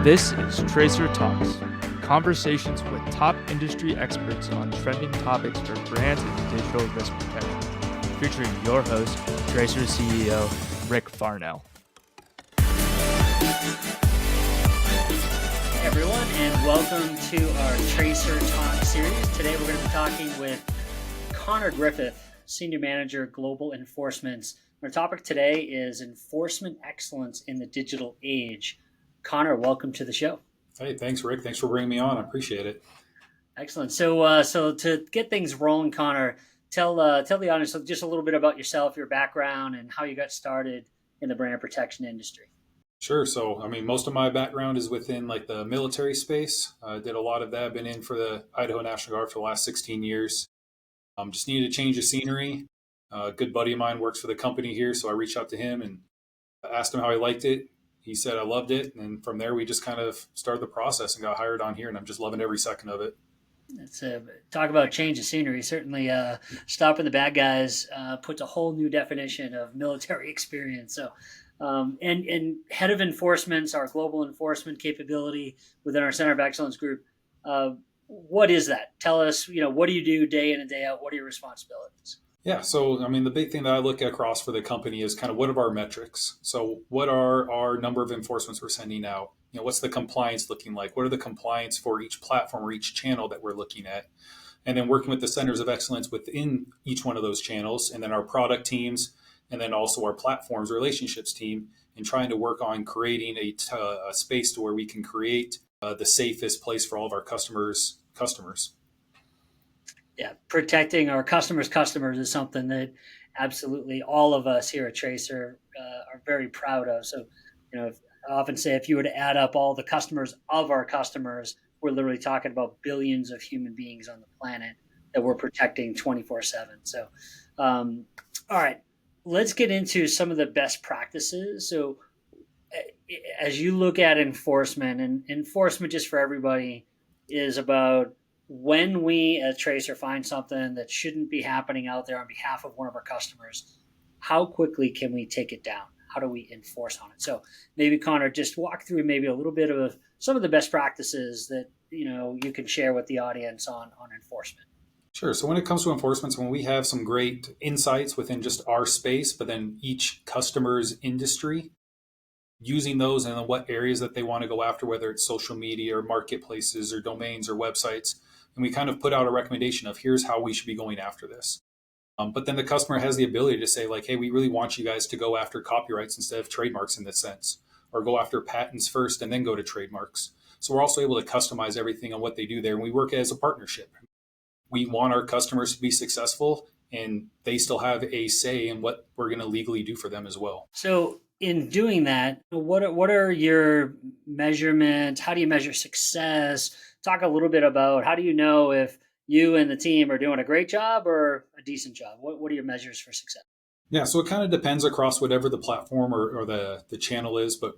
This is Tracer Talks, conversations with top industry experts on trending topics for brands and digital risk protection, featuring your host, Tracer CEO, Rick Farnell. Hey everyone, and welcome to our Tracer Talk series. Today we're going to be talking with Connor Griffith, Senior Manager, Global Enforcement. Our topic today is enforcement excellence in the digital age. Connor, welcome to the show. Hey, thanks, Rick. Thanks for bringing me on. I appreciate it. Excellent. So to get things rolling, Connor, tell the audience just a little bit about yourself, your background, and how you got started in the brand protection industry. Sure. So, most of my background is within like the military space. I did a lot of that. I've been in for the Idaho National Guard for the last 16 years. Just needed a change of scenery. A good buddy of mine works for the company here, so I reached out to him and asked him how he liked it. He said I loved it, and from there we just kind of started the process and got hired on here, and I'm just loving every second of it. Let's talk about change of scenery. Certainly, stopping the bad guys puts a whole new definition of military experience. So, and head of enforcements, our global enforcement capability within our Center of Excellence group. What is that? Tell us. What do you do day in and day out? What are your responsibilities? Yeah, so the big thing that I look across for the company is kind of what are our metrics? So what are our number of enforcements we're sending out? What's the compliance looking like? What are the compliance for each platform or each channel that we're looking at? And then working with the centers of excellence within each one of those channels, and then our product teams, and then also our platforms relationships team, and trying to work on creating a space to where we can create the safest place for all of our customers. Yeah, protecting our customers' customers is something that absolutely all of us here at Tracer are very proud of. So, I often say if you were to add up all the customers of our customers, we're literally talking about billions of human beings on the planet that we're protecting 24/7. So, all right, let's get into some of the best practices. So, as you look at enforcement, and enforcement just for everybody is about when we at Tracer find something that shouldn't be happening out there on behalf of one of our customers, how quickly can we take it down? How do we enforce on it? So maybe Connor, just walk through maybe a little bit of some of the best practices that you can share with the audience on enforcement. Sure. So when it comes to enforcements, when we have some great insights within just our space, but then each customer's industry, using those and what areas that they want to go after, whether it's social media or marketplaces or domains or websites. And we kind of put out a recommendation of here's how we should be going after this. But then the customer has the ability to say like, hey, we really want you guys to go after copyrights instead of trademarks in this sense, or go after patents first and then go to trademarks. So we're also able to customize everything on what they do there. And we work as a partnership. We want our customers to be successful, and they still have a say in what we're going to legally do for them as well. So in doing that, what are your measurements? How do you measure success? Talk a little bit about how do you know if you and the team are doing a great job or a decent job? What are your measures for success? Yeah, so it kind of depends across whatever the platform or the channel is, but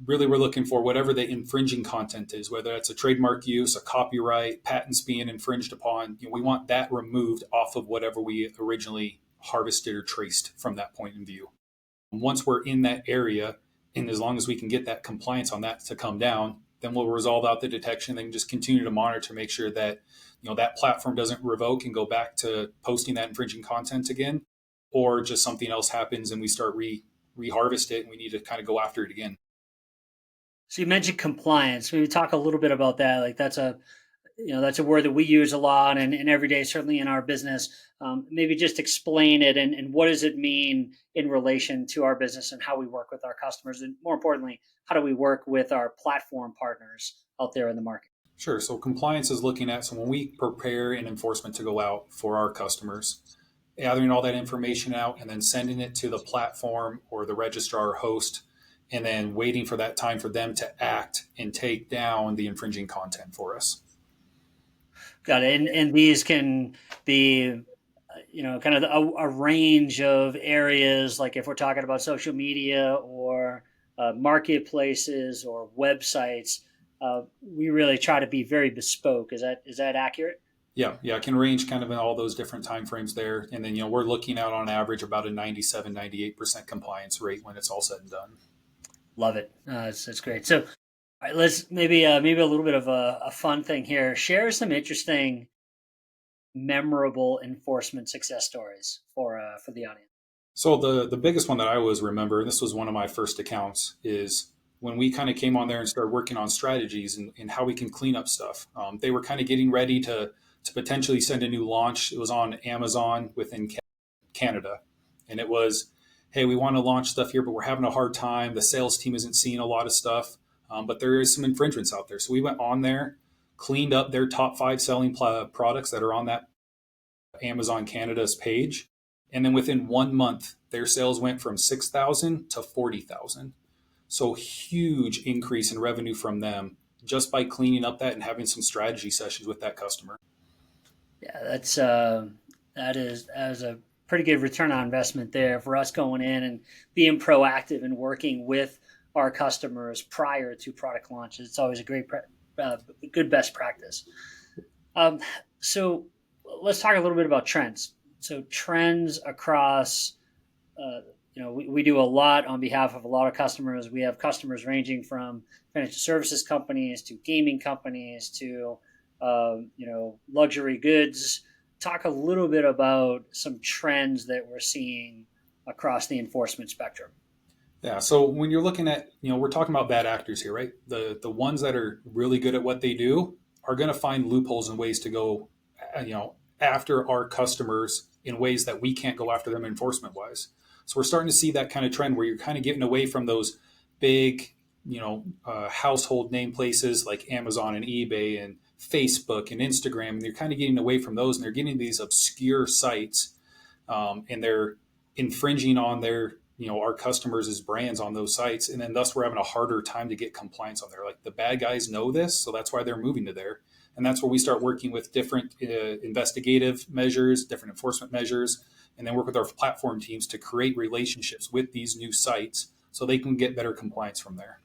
really we're looking for whatever the infringing content is, whether it's a trademark use, a copyright, patents being infringed upon. We want that removed off of whatever we originally harvested or traced from that point of view. Once we're in that area, and as long as we can get that compliance on that to come down, then we'll resolve out the detection and just continue to monitor, make sure that that platform doesn't revoke and go back to posting that infringing content again, or just something else happens and we start reharvest it and we need to kind of go after it again. So you mentioned compliance. Maybe talk a little bit about that. Like that's a word that we use a lot and every day, certainly in our business. Maybe just explain it and what does it mean in relation to our business and how we work with our customers, and more importantly, how do we work with our platform partners out there in the market? Sure. So compliance is looking at, so when we prepare an enforcement to go out for our customers, gathering all that information out and then sending it to the platform or the registrar or host, and then waiting for that time for them to act and take down the infringing content for us. Got it. And these can be, kind of a range of areas, like if we're talking about social media or marketplaces or websites, we really try to be very bespoke. Is that accurate? Yeah, it can range kind of in all those different timeframes there. And then, we're looking out on average about a 97, 98% compliance rate when it's all said and done. Love it. That's great. So All right, let's maybe a little bit of a fun thing here. Share some interesting, memorable enforcement success stories for the audience. So the biggest one that I always remember, and this was one of my first accounts, is when we kind of came on there and started working on strategies and how we can clean up stuff. They were kind of getting ready to potentially send a new launch. It was on Amazon within Canada, and it was, hey, we want to launch stuff here, but we're having a hard time. The sales team isn't seeing a lot of stuff, but there is some infringements out there. So we went on there, cleaned up their top 5 selling products that are on that Amazon Canada's page. And then within 1 month, their sales went from 6,000 to 40,000. So huge increase in revenue from them just by cleaning up that and having some strategy sessions with that customer. Yeah, that is a pretty good return on investment there for us going in and being proactive and working with our customers prior to product launches. It's always a good best practice. Um, so let's talk a little bit about trends. So trends across, we do a lot on behalf of a lot of customers. We have customers ranging from financial services companies to gaming companies to, luxury goods. Talk a little bit about some trends that we're seeing across the enforcement spectrum. Yeah. So when you're looking at, we're talking about bad actors here, right? The ones that are really good at what they do are going to find loopholes and ways to go, after our customers in ways that we can't go after them enforcement wise. So we're starting to see that kind of trend where you're kind of getting away from those big, household name places like Amazon and eBay and Facebook and Instagram. And they're kind of getting away from those, and they're getting these obscure sites, and they're infringing on their, our customers' brands on those sites. And then thus we're having a harder time to get compliance on there. Like the bad guys know this, so that's why they're moving to there. And that's where we start working with different investigative measures, different enforcement measures, and then work with our platform teams to create relationships with these new sites so they can get better compliance from there.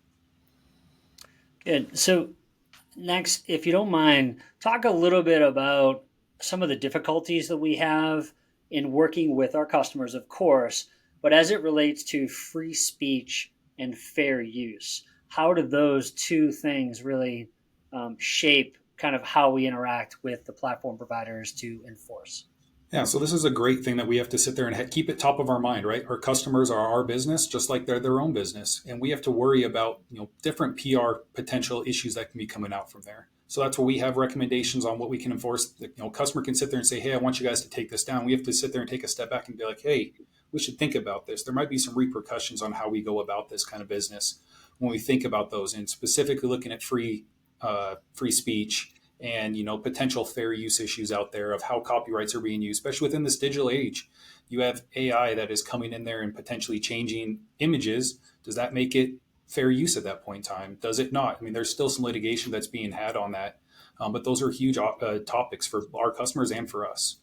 Good. So next, if you don't mind, talk a little bit about some of the difficulties that we have in working with our customers, of course, but as it relates to free speech and fair use. How do those two things really shape kind of how we interact with the platform providers to enforce? Yeah, so this is a great thing that we have to sit there and keep it top of our mind, right? Our customers are our business, just like they're their own business, and we have to worry about different PR potential issues that can be coming out from there. So that's where we have recommendations on what we can enforce. The customer can sit there and say, "Hey, I want you guys to take this down." We have to sit there and take a step back and be like, "Hey, we should think about this. There might be some repercussions on how we go about this kind of business when we think about those, and specifically looking at free speech." And potential fair use issues out there of how copyrights are being used, especially within this digital age. You have AI that is coming in there and potentially changing images. Does that make it fair use at that point in time? Does it not? I mean, there's still some litigation that's being had on that, but those are huge topics for our customers and for us.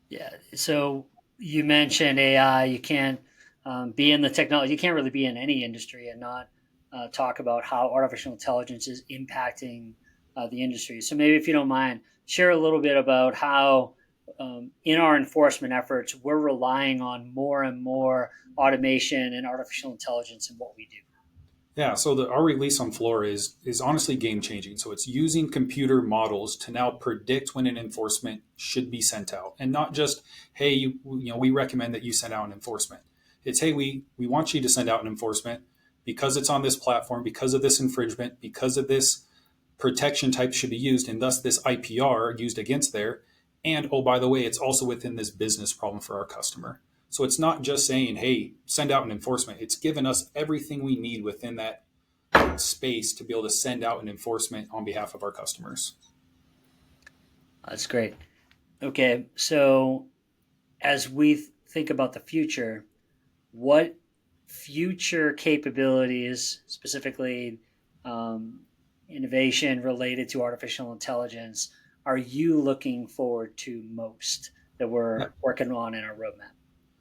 Yeah. So you mentioned AI. You can't be in the technology. You can't really be in any industry and not talk about how artificial intelligence is impacting the industry. So maybe if you don't mind, share a little bit about how in our enforcement efforts, we're relying on more and more automation and artificial intelligence in what we do. Yeah, so our release on Floor is honestly game changing. So it's using computer models to now predict when an enforcement should be sent out, and not just, hey, we recommend that you send out an enforcement. It's, hey, we want you to send out an enforcement because it's on this platform, because of this infringement, because of this protection type should be used, and thus this IPR used against there. And oh, by the way, it's also within this business problem for our customer. So it's not just saying, hey, send out an enforcement. It's given us everything we need within that space to be able to send out an enforcement on behalf of our customers. That's great. Okay, so as we think about the future, what future capabilities, specifically innovation related to artificial intelligence, are you looking forward to most that we're working on in our roadmap?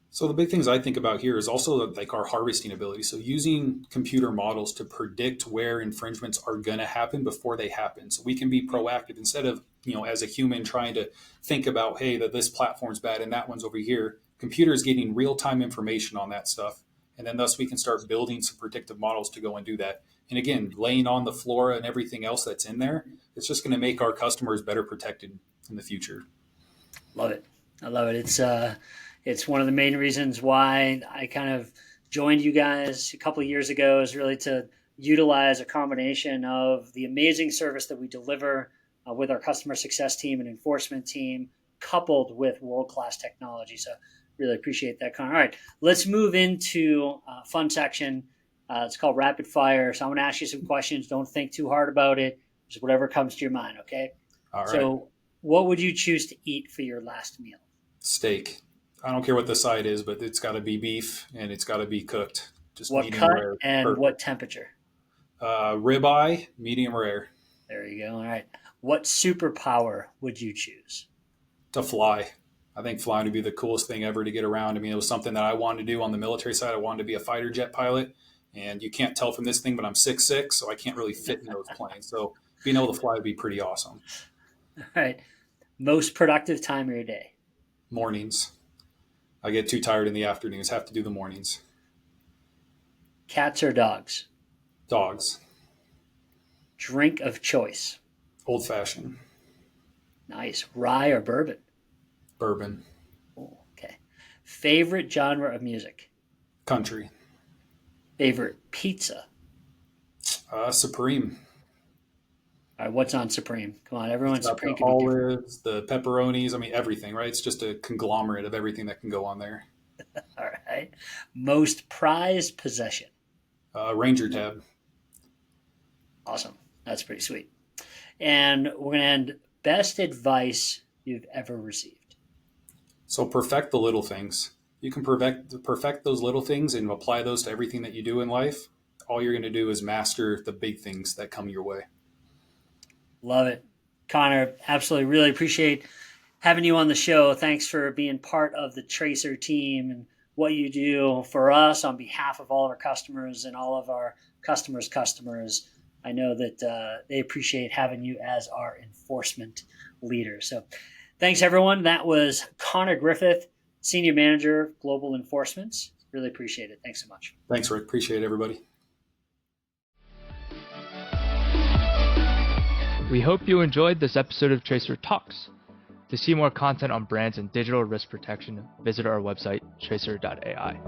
So the big things I think about here is also like our harvesting ability. So using computer models to predict where infringements are going to happen before they happen. So we can be proactive instead of, as a human trying to think about, hey, that this platform's bad and that one's over here. Computers getting real-time information on that stuff. And then thus we can start building some predictive models to go and do that. And again, laying on the flora and everything else that's in there, it's just going to make our customers better protected in the future. Love it. I love it. It's one of the main reasons why I kind of joined you guys a couple of years ago, is really to utilize a combination of the amazing service that we deliver with our customer success team and enforcement team, coupled with world-class technology. So really appreciate that, Connor. All right, let's move into a fun section. It's called Rapid Fire. So I'm going to ask you some questions. Don't think too hard about it. Just whatever comes to your mind, okay? All right. So what would you choose to eat for your last meal? Steak. I don't care what the side is, but it's got to be beef and it's got to be cooked. Just What medium cut rare. and Perfect. what temperature? Ribeye, medium rare. There you go. All right. What superpower would you choose? To fly. I think flying would be the coolest thing ever to get around. I mean, it was something that I wanted to do on the military side. I wanted to be a fighter jet pilot. And you can't tell from this thing, but I'm 6'6", so I can't really fit in those planes. So being able to fly would be pretty awesome. All right. Most productive time of your day? Mornings. I get too tired in the afternoons. Have to do the mornings. Cats or dogs? Dogs. Drink of choice? Old fashioned. Nice. Rye or bourbon? Bourbon. Oh, okay. Favorite genre of music? Country. Favorite pizza? Supreme. All right, what's on Supreme? Come on, everyone's Got Supreme the can be different. olives, the pepperonis. I mean, everything, right? It's just a conglomerate of everything that can go on there. All right. Most prized possession? Ranger tab. Awesome. That's pretty sweet. And we're going to end best advice you've ever received. So perfect the little things. You can perfect those little things and apply those to everything that you do in life. All you're going to do is master the big things that come your way. Love it. Connor, absolutely. Really appreciate having you on the show. Thanks for being part of the Tracer team and what you do for us on behalf of all of our customers and all of our customers' customers. I know that they appreciate having you as our enforcement leader. So thanks, everyone. That was Connor Griffith, Senior Manager, Global Enforcements. Really appreciate it. Thanks so much. Thanks, Rick. Appreciate it, everybody. We hope you enjoyed this episode of Tracer Talks. To see more content on brands and digital risk protection, visit our website, tracer.ai.